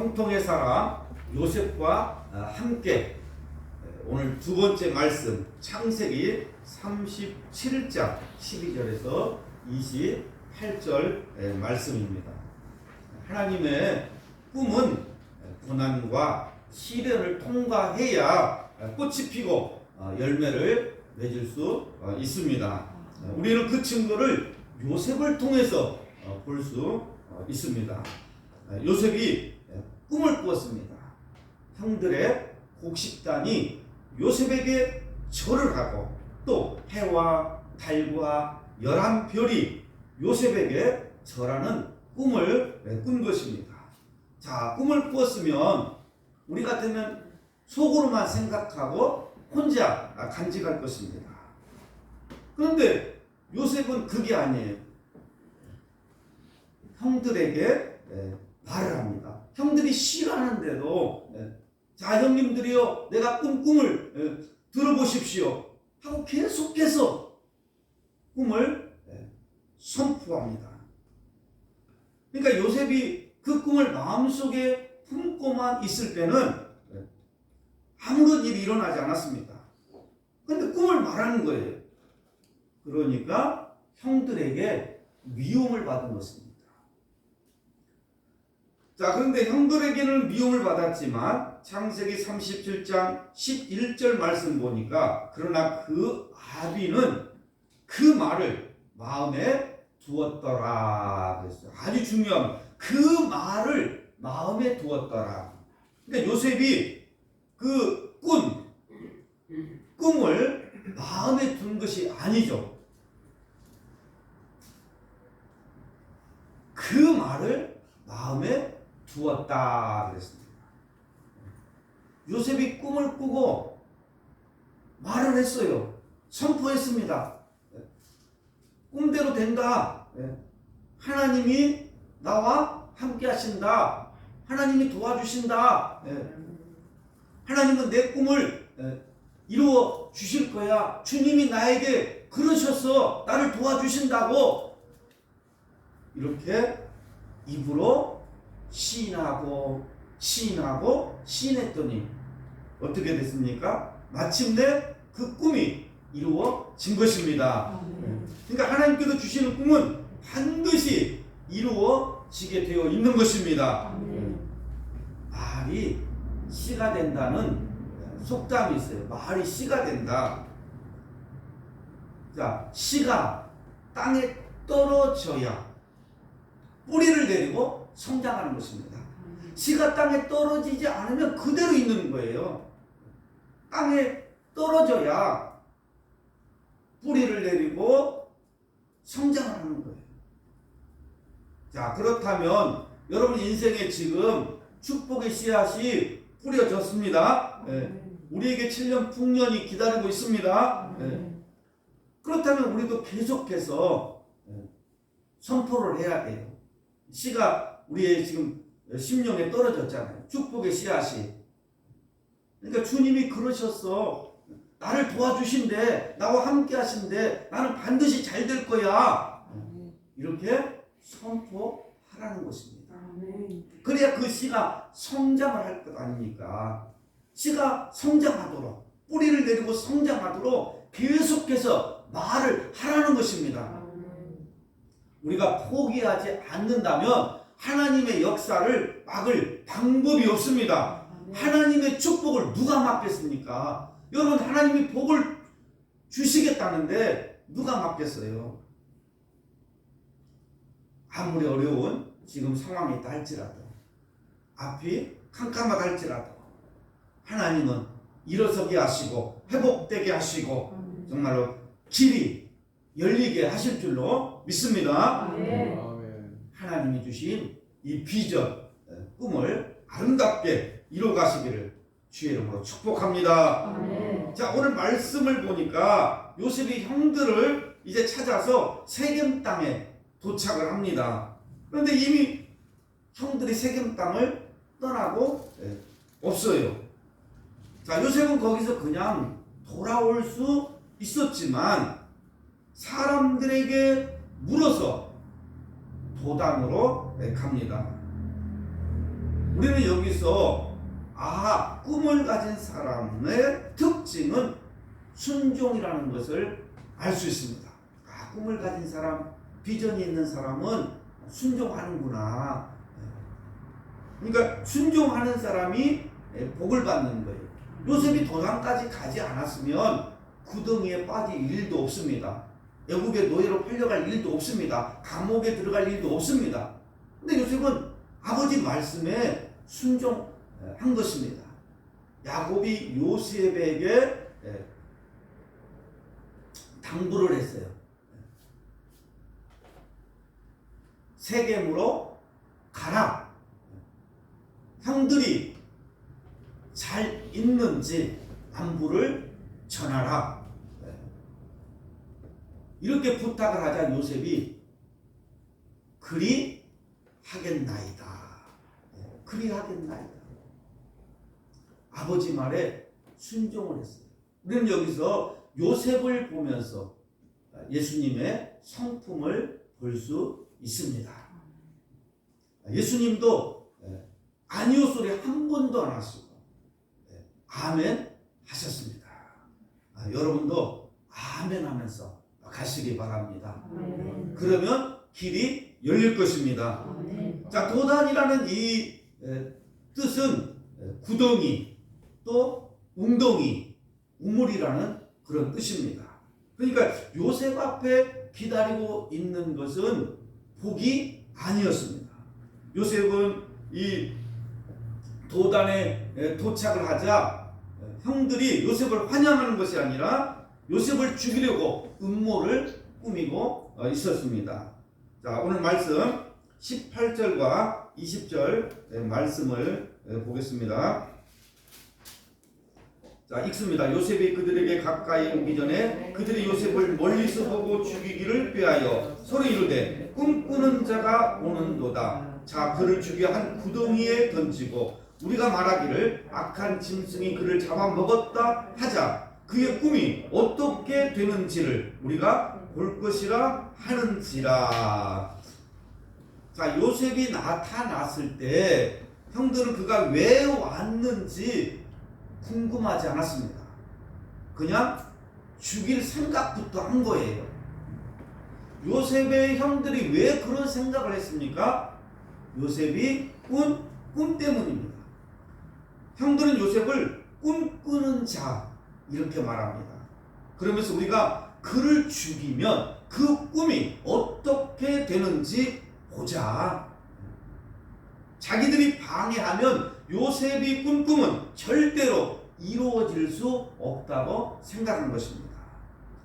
형통의 사람 요셉과 함께 오늘 두 번째 말씀 창세기 37장 12절에서 28절 말씀입니다. 하나님의 꿈은 고난과 시련을 통과해야 꽃이 피고 열매를 맺을 수 있습니다. 우리는 그 증거를 요셉을 통해서 볼 수 있습니다. 요셉이 꿈을 꾸었습니다. 형들의 곡식단이 요셉에게 절을 하고 또 해와 달과 11별이 요셉에게 절하는 꿈을 꾼 것입니다. 자, 꿈을 꾸었으면 우리 같으면 속으로만 생각하고 혼자 간직할 것입니다. 그런데 요셉은 그게 아니에요. 형들에게 말을 합니다. 형들이 싫어하는데도 자, 형님들이요, 내가 꿈을 들어보십시오 하고 계속해서 꿈을 선포합니다. 그러니까 요셉이 그 꿈을 마음속에 품고만 있을 때는 아무런 일이 일어나지 않았습니다. 그런데 꿈을 말하는 거예요. 그러니까 형들에게 미움을 받은 것입니다. 자, 그런데 형들에게는 미움을 받았지만 창세기 37장 11절 말씀 보니까 그러나 그 아비는 그 말을 마음에 두었더라 그랬어요. 아주 중요한 그 말을 마음에 두었더라. 그러니까 요셉이 그 꿈을 마음에 둔 것이 아니죠. 그 말을 마음에 두었다 그랬습니다. 요셉이 꿈을 꾸고 말을 했어요. 선포했습니다. 꿈대로 된다. 하나님이 나와 함께 하신다. 하나님이 도와주신다. 하나님은 내 꿈을 이루어 주실 거야. 주님이 나에게 그러셔서 나를 도와주신다고 이렇게 입으로 시인하고 시인했더니 어떻게 됐습니까? 마침내 그 꿈이 이루어진 것입니다. 그러니까 하나님께서 주시는 꿈은 반드시 이루어지게 되어 있는 것입니다. 말이 씨가 된다는 속담이 있어요. 말이 씨가 된다. 자, 씨가 땅에 떨어져야 뿌리를 내리고 성장하는 것입니다. 씨가 땅에 떨어지지 않으면 그대로 있는 거예요. 땅에 떨어져야 뿌리를 내리고 성장하는 거예요. 자, 그렇다면 여러분 인생에 지금 축복의 씨앗이 뿌려졌습니다. 우리에게 7년 풍년이 기다리고 있습니다. 그렇다면 우리도 계속해서 선포를 해야 돼요. 씨가 우리의 지금 심령에 떨어졌잖아요. 축복의 씨앗이. 그러니까 주님이 그러셨어. 나를 도와주신대. 나와 함께 하신대. 나는 반드시 잘 될 거야. 이렇게 선포하라는 것입니다. 그래야 그 씨가 성장을 할 것 아닙니까? 씨가 성장하도록 뿌리를 내리고 성장하도록 계속해서 말을 하라는 것입니다. 우리가 포기하지 않는다면 하나님의 역사를 막을 방법이 없습니다. 하나님의 축복을 누가 막겠습니까? 여러분, 하나님이 복을 주시겠다는데 누가 막겠어요? 아무리 어려운 지금 상황이 있다 할지라도, 앞이 캄캄하다 할지라도 하나님은 일어서게 하시고 회복되게 하시고 정말로 길이 열리게 하실 줄로 믿습니다. 하나님이 주신 이 비전, 꿈을 아름답게 이루어가시기를 주의 이름으로 축복합니다. 자, 오늘 말씀을 보니까 요셉이 형들을 이제 찾아서 세겜 땅에 도착을 합니다. 그런데 이미 형들이 세겜 땅을 떠나고 없어요. 자, 요셉은 거기서 그냥 돌아올 수 있었지만 사람들에게 물어서 도단으로 갑니다. 우리는 여기서 꿈을 가진 사람의 특징은 순종이라는 것을 알 수 있습니다. 꿈을 가진 사람, 비전이 있는 사람은 순종하는구나. 그러니까 순종하는 사람이 복을 받는 거예요. 요셉이 도단까지 가지 않았으면 구덩이에 빠질 일도 없습니다. 애국의 노예로 팔려갈 일도 없습니다. 감옥에 들어갈 일도 없습니다. 근데 요셉은 아버지 말씀에 순종한 것입니다. 야곱이 요셉에게 당부를 했어요. 세겜으로 가라. 형들이 잘 있는지 안부를 전하라. 이렇게 부탁을 하자 요셉이 그리 하겠나이다. 그리 하겠나이다. 아버지 말에 순종을 했어요. 우리는 여기서 요셉을 보면서 예수님의 성품을 볼 수 있습니다. 예수님도 아니요 소리 한 번도 안 하시고 아멘 하셨습니다. 여러분도 아멘 하면서 가시기 바랍니다. 그러면 길이 열릴 것입니다. 자, 도단이라는 이 뜻은 구덩이 또 웅덩이, 우물이라는 그런 뜻입니다. 그러니까 요셉 앞에 기다리고 있는 것은 복이 아니었습니다. 요셉은 이 도단에 도착을 하자 형들이 요셉을 환영하는 것이 아니라 요셉을 죽이려고 음모를 꾸미고 있었습니다. 자, 오늘 말씀 18절과 20절 말씀을 보겠습니다. 자, 읽습니다. 요셉이 그들에게 가까이 오기 전에 그들이 요셉을 멀리서 보고 죽이기를 꾀하여 서로 이르되 꿈꾸는 자가 오는도다. 자, 그를 죽여 한 구덩이에 던지고 우리가 말하기를 악한 짐승이 그를 잡아먹었다 하자. 그의 꿈이 어떻게 되는지를 우리가 볼 것이라 하는지라. 자, 요셉이 나타났을 때 형들은 그가 왜 왔는지 궁금하지 않았습니다. 그냥 죽일 생각부터 한 거예요. 요셉의 형들이 왜 그런 생각을 했습니까? 요셉이 꿈 때문입니다. 형들은 요셉을 꿈꾸는 자 이렇게 말합니다. 그러면서 우리가 그를 죽이면 그 꿈이 어떻게 되는지 보자. 자기들이 방해하면 요셉이 꾼 꿈은 절대로 이루어질 수 없다고 생각한 것입니다.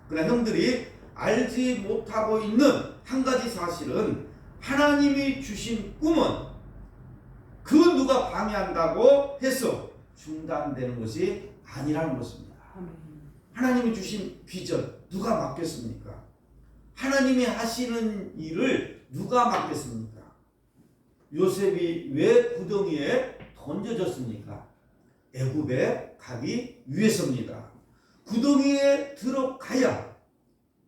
그러나 형들이 알지 못하고 있는 한 가지 사실은 하나님이 주신 꿈은 그 누가 방해한다고 해서 중단되는 것이 아니라는 것입니다. 하나님이 주신 비전 누가 맡겼습니까? 하나님이 하시는 일을 누가 맡겼습니까? 요셉이 왜 구덩이에 던져졌습니까? 애굽에 가기 위해서입니다. 구덩이에 들어가야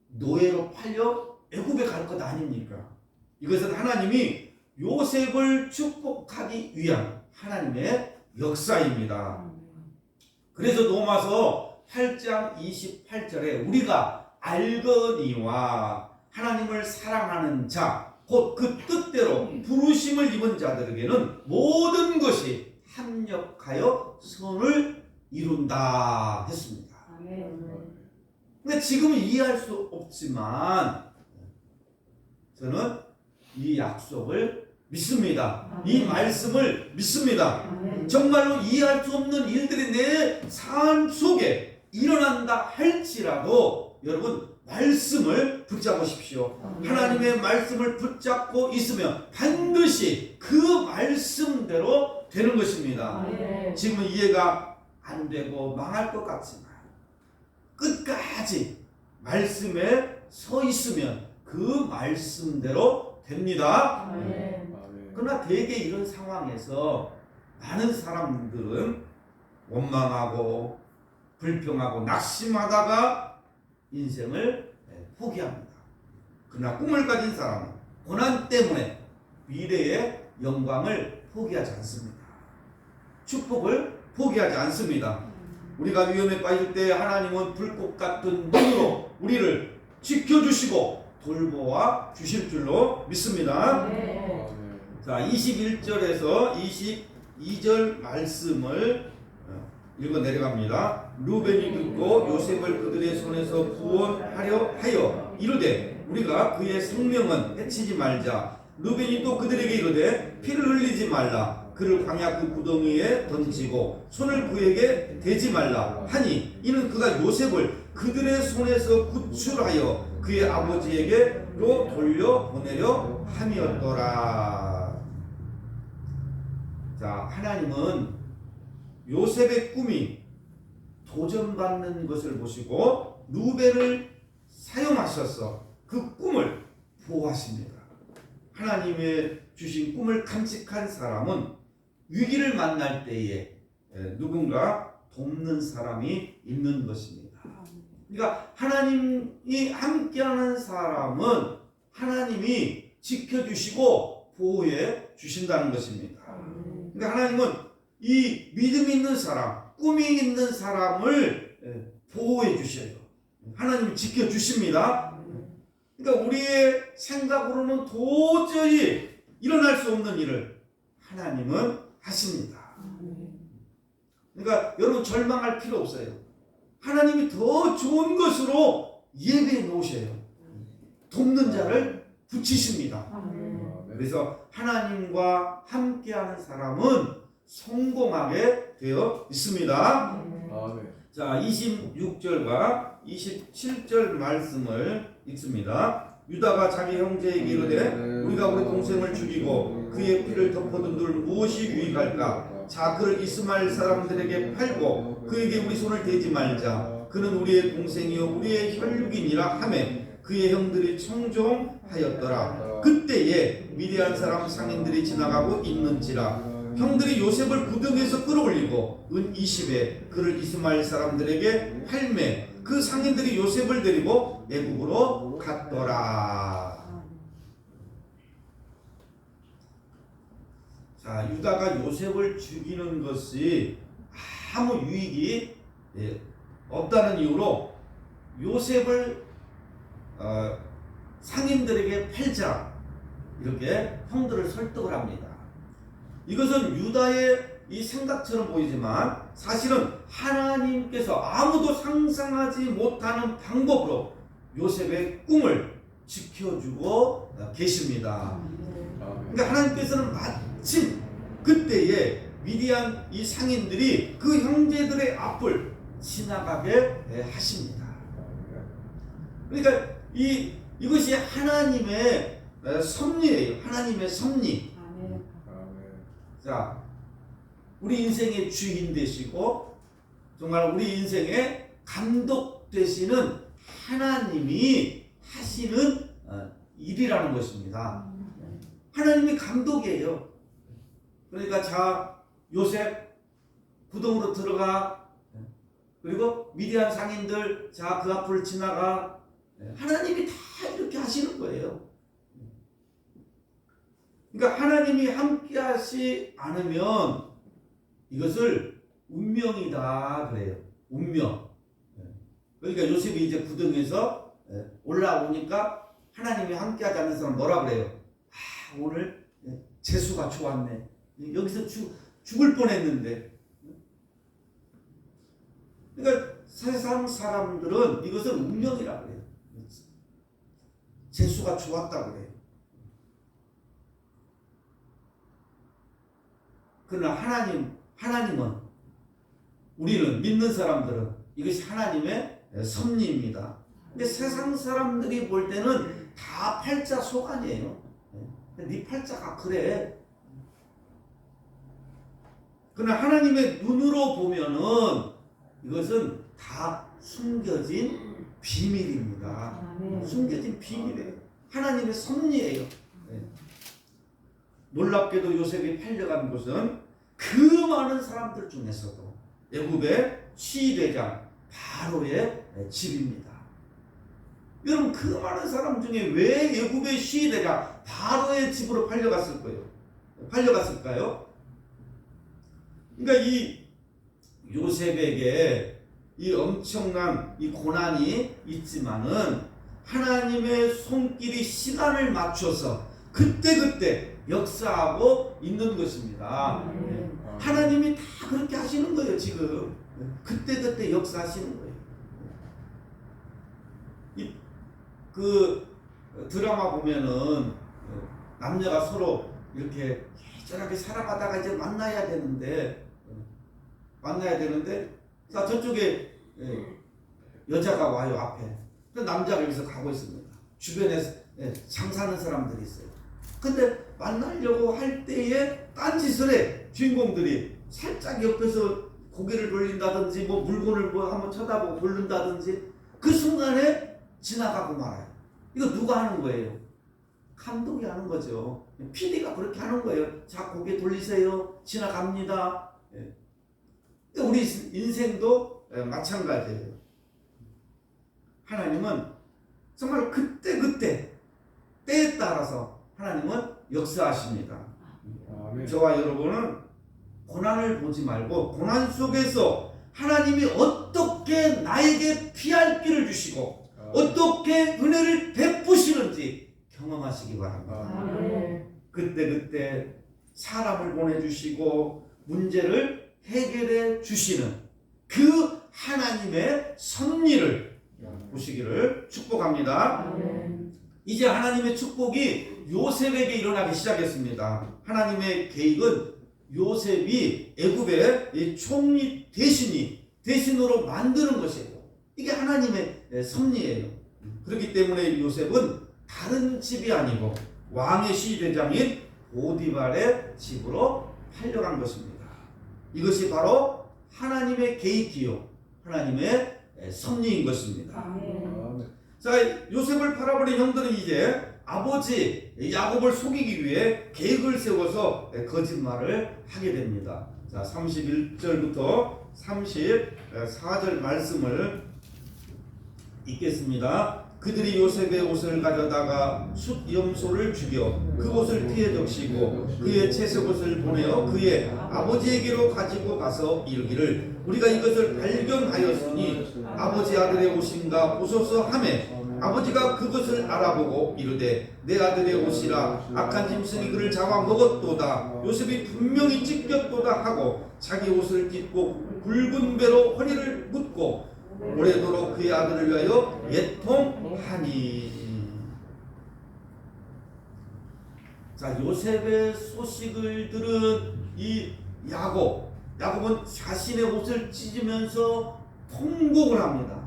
노예로 팔려 애굽에 갈 것 아닙니까? 이것은 하나님이 요셉을 축복하기 위한 하나님의 역사입니다. 그래서 로마서 8장 28절에 우리가 알거니와 하나님을 사랑하는 자 곧 그 뜻대로 부르심을 입은 자들에게는 모든 것이 합력하여 선을 이룬다 했습니다. 근데 지금은 이해할 수 없지만 저는 이 약속을 믿습니다. 이 말씀을 믿습니다. 정말로 이해할 수 없는 일들이 내 삶 속에 일어난다 할지라도 여러분 말씀을 붙잡으십시오. 하나님의 말씀을 붙잡고 있으면 반드시 그 말씀대로 되는 것입니다. 지금은 이해가 안 되고 망할 것 같지만 끝까지 말씀에 서 있으면 그 말씀대로 됩니다. 그러나 대개 이런 상황에서 많은 사람들은 원망하고 불평하고 낙심하다가 인생을 포기합니다. 그러나 꿈을 가진 사람은 고난 때문에 미래의 영광을 포기하지 않습니다. 축복을 포기하지 않습니다. 우리가 위험에 빠질 때 하나님은 불꽃 같은 눈으로 우리를 지켜주시고 돌보아 주실 줄로 믿습니다. 자, 21절에서 22절 말씀을 읽어 내려갑니다. 루벤이 듣고 요셉을 그들의 손에서 구원하려 하여 이르되 우리가 그의 생명은 해치지 말자. 루벤이 또 그들에게 이르되 피를 흘리지 말라. 그를 광야 그 구덩이에 던지고 손을 그에게 대지 말라 하니 이는 그가 요셉을 그들의 손에서 구출하여 그의 아버지에게로 돌려보내려 함이었더라. 자, 하나님은 요셉의 꿈이 도전받는 것을 보시고 루벤을 사용하셔서 그 꿈을 보호하십니다. 하나님의 주신 꿈을 간직한 사람은 위기를 만날 때에 누군가 돕는 사람이 있는 것입니다. 그러니까 하나님이 함께하는 사람은 하나님이 지켜주시고 보호해 주신다는 것입니다. 그러니까 하나님은 이 믿음이 있는 사람, 꿈이 있는 사람을 보호해 주셔요. 하나님이 지켜주십니다. 그러니까 우리의 생각으로는 도저히 일어날 수 없는 일을 하나님은 하십니다. 그러니까 여러분 절망할 필요 없어요. 하나님이 더 좋은 것으로 예배해 놓으셔요. 돕는 자를 붙이십니다. 그래서 하나님과 함께하는 사람은 성공하게 되어 있습니다. 자, 26절과 27절 말씀을 읽습니다. 유다가 자기 형제에게 이르되 우리가 우리 동생을 죽이고 그의 피를 덮어둔 들 무엇이 유익할까? 자, 그를 이스마엘 사람들에게 팔고 그에게 우리 손을 대지 말자. 그는 우리의 동생이요 우리의 혈육이니라 하매 그의 형들이 청종하였더라. 그때에 미디안 사람 상인들이 지나가고 있는지라 형들이 요셉을 구덩이에서 끌어올리고 은 20에 그를 이스마엘 사람들에게 팔매 그 상인들이 요셉을 데리고 애국으로 갔더라. 자, 유다가 요셉을 죽이는 것이 아무 유익이 없다는 이유로 요셉을 상인들에게 팔자 이렇게 형들을 설득을 합니다. 이것은 유다의 이 생각처럼 보이지만 사실은 하나님께서 아무도 상상하지 못하는 방법으로 요셉의 꿈을 지켜주고 계십니다. 그러니까 하나님께서는 마침 그때에 미디안 이 상인들이 그 형제들의 앞을 지나가게 하십니다. 그러니까 이것이 하나님의 섭리예요. 하나님의 섭리. 자, 우리 인생의 주인 되시고 정말 우리 인생의 감독 되시는 하나님이 하시는 일이라는 것입니다. 하나님이 감독이에요. 그러니까 자, 요셉 구덩으로 들어가, 그리고 미디안 상인들 자, 그 앞을 지나가. 하나님이 다 이렇게 하시는 거예요. 그러니까 하나님이 함께 하시 않으면 이것을 운명이다 그래요. 운명. 그러니까 요셉이 이제 구덩이에서 올라오니까 하나님이 함께 하지 않는 사람 뭐라 그래요? 아, 오늘 재수가 좋았네. 여기서 죽을 뻔했는데. 그러니까 세상 사람들은 이것을 운명이라고 그래요. 재수가 좋았다고 그래요. 그러나 하나님은, 우리는 믿는 사람들은 이것이 하나님의 섭리입니다. 근데 세상 사람들이 볼 때는 다 팔자 속아니에요. 네 팔자가 그래. 그러나 하나님의 눈으로 보면은 이것은 다 숨겨진 비밀입니다. 숨겨진 비밀이에요. 하나님의 섭리예요. 놀랍게도 요셉이 팔려간 곳은 그 많은 사람들 중에서도 애굽의 시대장 바로의 집입니다. 여러분, 그 많은 사람 중에 왜 애굽의 시대장 바로의 집으로 팔려갔을까요? 그러니까 이 요셉에게 이 엄청난 이 고난이 있지만은 하나님의 손길이 시간을 맞춰서 그때그때 역사하고 있는 것입니다. 하나님이 다 그렇게 하시는 거예요. 지금 그때그때 역사하시는 거예요. 그 드라마 보면은 남녀가 서로 이렇게 예전하게 살아가다가 이제 만나야 되는데 자 저쪽에 여자가 와요. 앞에 남자가 여기서 가고 있습니다. 주변에 장사하는 사람들이 있어요. 근데 만나려고 할 때에 딴짓을 해. 주인공들이 살짝 옆에서 고개를 돌린다든지 뭐 물건을 뭐 한번 쳐다보고 돌린다든지 그 순간에 지나가고 말아요. 이거 누가 하는 거예요? 감독이 하는 거죠. PD가 그렇게 하는 거예요. 자, 고개 돌리세요. 지나갑니다. 우리 인생도 마찬가지예요. 하나님은 정말 그때그때 때에 따라서 하나님은 역사하십니다. 아멘. 저와 여러분은 고난을 보지 말고 고난 속에서 하나님이 어떻게 나에게 피할 길을 주시고 어떻게 은혜를 베푸시는지 경험하시기 바랍니다. 그때그때 사람을 보내주시고 문제를 해결해 주시는 그 하나님의 섭리를 보시기를 축복합니다. 이제 하나님의 축복이 요셉에게 일어나기 시작했습니다. 하나님의 계획은 요셉이 애굽의 총리 대신으로 만드는 것이에요. 이게 하나님의 섭리예요. 그렇기 때문에 요셉은 다른 집이 아니고 왕의 시대장인 보디발의 집으로 팔려간 것입니다. 이것이 바로 하나님의 계획이요 하나님의 섭리인 것입니다. 자, 요셉을 팔아버린 형들은 이제 아버지 야곱을 속이기 위해 계획을 세워서 거짓말을 하게 됩니다. 자, 31절부터 34절 말씀을 읽겠습니다. 그들이 요셉의 옷을 가져다가 숫 염소를 죽여 그 옷을 피해 적시고 그의 채색옷을 보내어 그의 아버지에게로 가지고 가서 이르기를 우리가 이것을 발견하였으니 아버지 아들의 옷인가 보소서 하매 아버지가 그것을 알아보고 이르되 내 아들의 옷이라 악한 짐승이 그를 잡아 먹었도다. 요셉이 분명히 찢겼도다 하고 자기 옷을 찢고 굵은 배로 허리를 묶고 오래도록 그의 아들을 위하여 애통하니. 자, 요셉의 소식을 들은 이 야곱은 자신의 옷을 찢으면서 통곡을 합니다.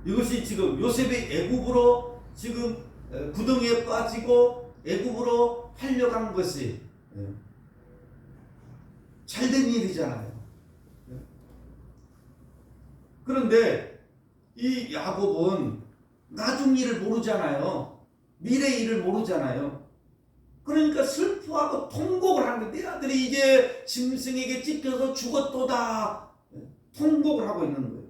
이것이 지금 요셉이 애굽으로 지금 구덩이에 빠지고 애굽으로 팔려간 것이 잘된 일이잖아요. 그런데 이 야곱은 나중 일을 모르잖아요. 미래 일을 모르잖아요. 그러니까 슬퍼하고 통곡을 하는 거예요. 내 아들이 이제 짐승에게 찢겨서 죽었도다. 통곡을 하고 있는 거예요.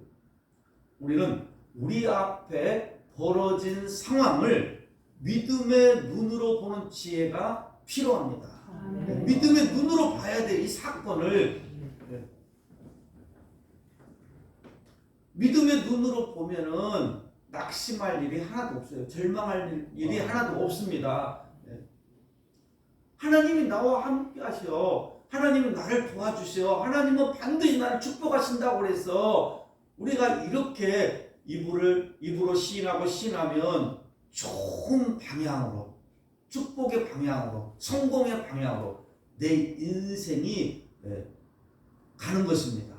우리는 우리 앞에 벌어진 상황을 믿음의 눈으로 보는 지혜가 필요합니다. 믿음의 눈으로 봐야 돼. 이 사건을 믿음의 눈으로 보면은 낙심할 일이 하나도 없어요. 절망할 일이 하나도 없습니다. 하나님이 나와 함께 하셔. 하나님은 나를 도와주셔. 하나님은 반드시 나를 축복하신다고 그래서 우리가 이렇게 입으로 시인하면 좋은 방향으로, 축복의 방향으로, 성공의 방향으로 내 인생이 가는 것입니다.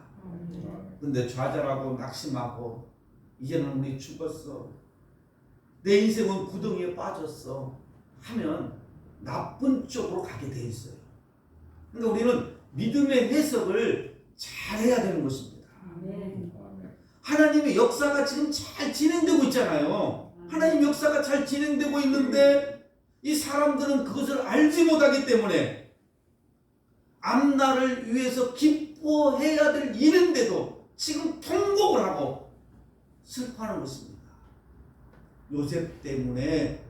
근데 좌절하고 낙심하고 이제는 우리 죽었어, 내 인생은 구덩이에 빠졌어 하면 나쁜 쪽으로 가게 돼 있어요. 그러니까 우리는 믿음의 해석을 잘 해야 되는 것입니다. 하나님의 역사가 지금 잘 진행되고 있잖아요. 하나님 역사가 잘 진행되고 있는데 이 사람들은 그것을 알지 못하기 때문에 앞날을 위해서 기뻐해야 될 일인데도 지금 통곡을 하고 슬퍼하는 것입니다. 요셉 때문에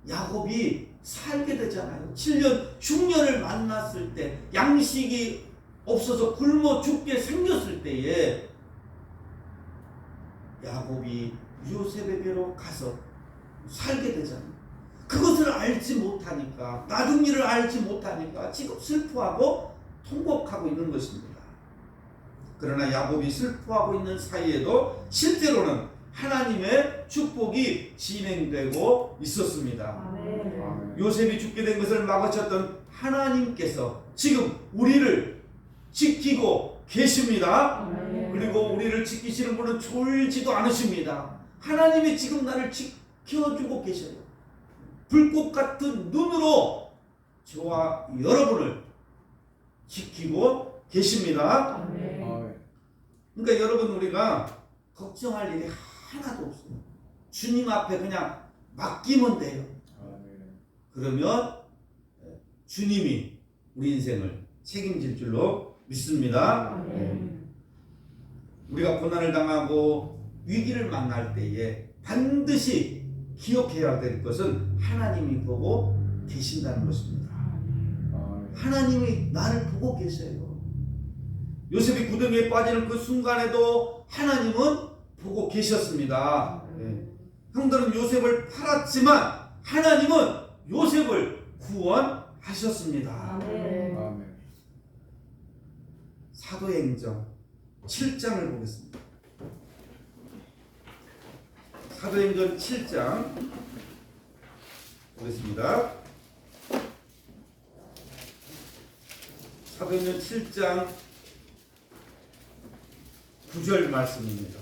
야곱이 살게 되잖아요. 7년 흉년을 만났을 때, 양식이 없어서 굶어 죽게 생겼을 때에 야곱이 요셉에게로 가서 살게 되잖아요. 그것을 알지 못하니까, 나중 일을 알지 못하니까 지금 슬퍼하고 통곡하고 있는 것입니다. 그러나 야곱이 슬퍼하고 있는 사이에도 실제로는 하나님의 축복이 진행되고 있었습니다. 요셉이 죽게 된 것을 막으셨던 하나님께서 지금 우리를 지키고 계십니다. 그리고 우리를 지키시는 분은 졸지도 않으십니다. 하나님이 지금 나를 지켜주고 계셔요. 불꽃 같은 눈으로 저와 여러분을 지키고 계십니다. 그러니까 여러분, 우리가 걱정할 일이 하나도 없어요. 주님 앞에 그냥 맡기면 돼요. 그러면 주님이 우리 인생을 책임질 줄로 믿습니다. 우리가 고난을 당하고 위기를 만날 때에 반드시 기억해야 될 것은 하나님이 보고 계신다는 것입니다. 하나님이 나를 보고 계세요. 요셉이 구덩이에 빠지는 그 순간에도 하나님은 보고 계셨습니다. 형들은 요셉을 팔았지만 하나님은 요셉을 구원하셨습니다. 사도행전 7장을 보겠습니다. 사도행전 7장 보겠습니다. 사도행전 7장 9절 말씀입니다.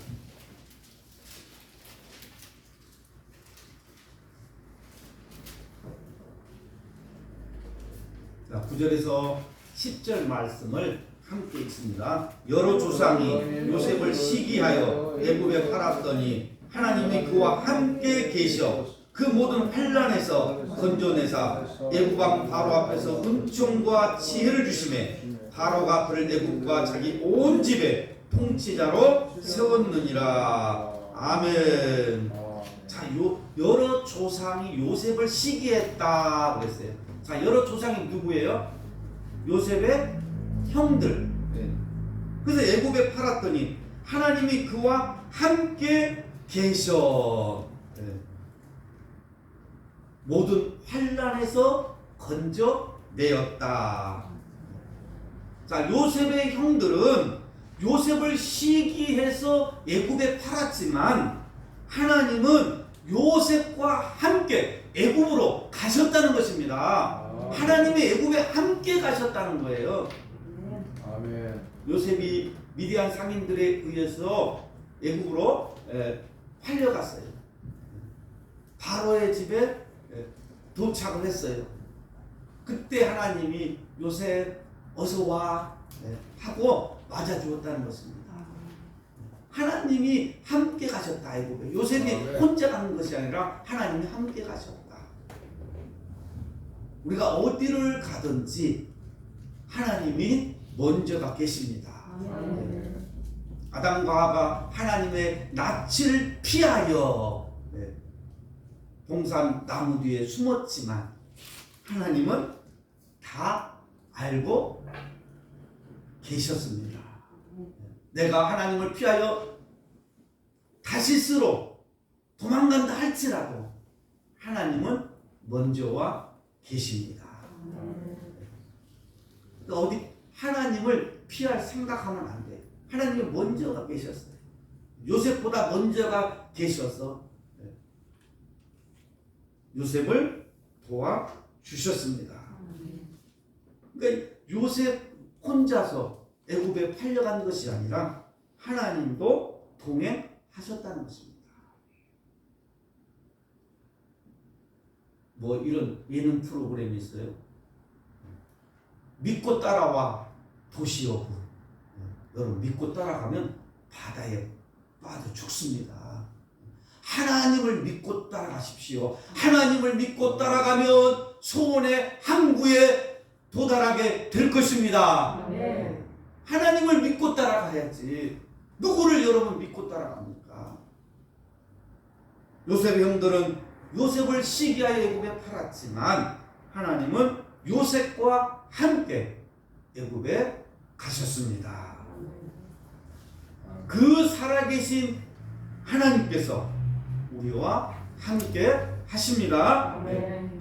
자, 9절에서 10절 말씀을 함께 읽습니다. 여러 조상이 요셉을 시기하여 애굽에 팔았더니 하나님이 그와 함께 계셔 그 모든 환난에서 건져내사 애굽 왕 바로 앞에서 은총과 지혜를 주심에 바로가 그를 애굽과 자기 온 집에 통치자로 세웠느니라. 아멘. 자, 여러 조상이 요셉을 시기했다 그랬어요. 자, 여러 조상이 누구예요? 요셉의 형들. 그래서 애굽에 팔았더니 하나님이 그와 함께 계셔. 모든 환난에서 건져내었다. 자, 요셉의 형들은 요셉을 시기해서 애굽에 팔았지만 하나님은 요셉과 함께 애굽으로 가셨다는 것입니다. 하나님이 애굽에 함께 가셨다는 거예요. 아멘. 요셉이 미디안 상인들에 의해서 애굽으로 팔려갔어요. 바로의 집에 도착을 했어요. 그때 하나님이 요셉 어서 와 하고 맞아주었다는 것입니다. 하나님이 함께 가셨다. 애굽에 요셉이 혼자 가는 것이 아니라 하나님이 함께 가셨다. 우리가 어디를 가든지 하나님이 먼저가 계십니다. 아담과 하와가 하나님의 낯을 피하여 동산 나무 뒤에 숨었지만 하나님은 다 알고 계셨습니다. 내가 하나님을 피하여 다시스로 도망간다 할지라도 하나님은 먼저와 계십니다. 그러니까 어디 하나님을 피할 생각하면 안 돼요. 하나님이 먼저가 계셨어요. 요셉보다 먼저가 계셔서 요셉을 도와주셨습니다. 그러니까 요셉 혼자서 애굽에 팔려간 것이 아니라 하나님도 동행하셨다는 것입니다. 뭐 이런 예능 프로그램이 있어요. 믿고 따라와 도시여부. 여러분 믿고 따라가면 바다에 빠져 죽습니다. 하나님을 믿고 따라가십시오. 하나님을 믿고 따라가면 소원의 항구에 도달하게 될 것입니다. 네. 하나님을 믿고 따라가야지. 누구를 여러분 믿고 따라갑니까? 요셉의 형들은 요셉을 시기하여 애굽에 팔았지만 하나님은 요셉과 함께 애굽에 가셨습니다. 그 살아계신 하나님께서 우리와 함께 하십니다.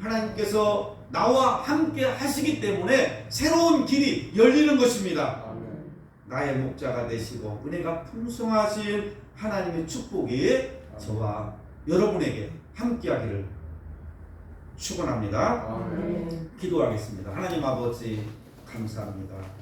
하나님께서 나와 함께 하시기 때문에 새로운 길이 열리는 것입니다. 나의 목자가 되시고 은혜가 풍성하신 하나님의 축복이 저와 여러분에게 함께하기를 축원합니다. 기도하겠습니다. 하나님 아버지 감사합니다.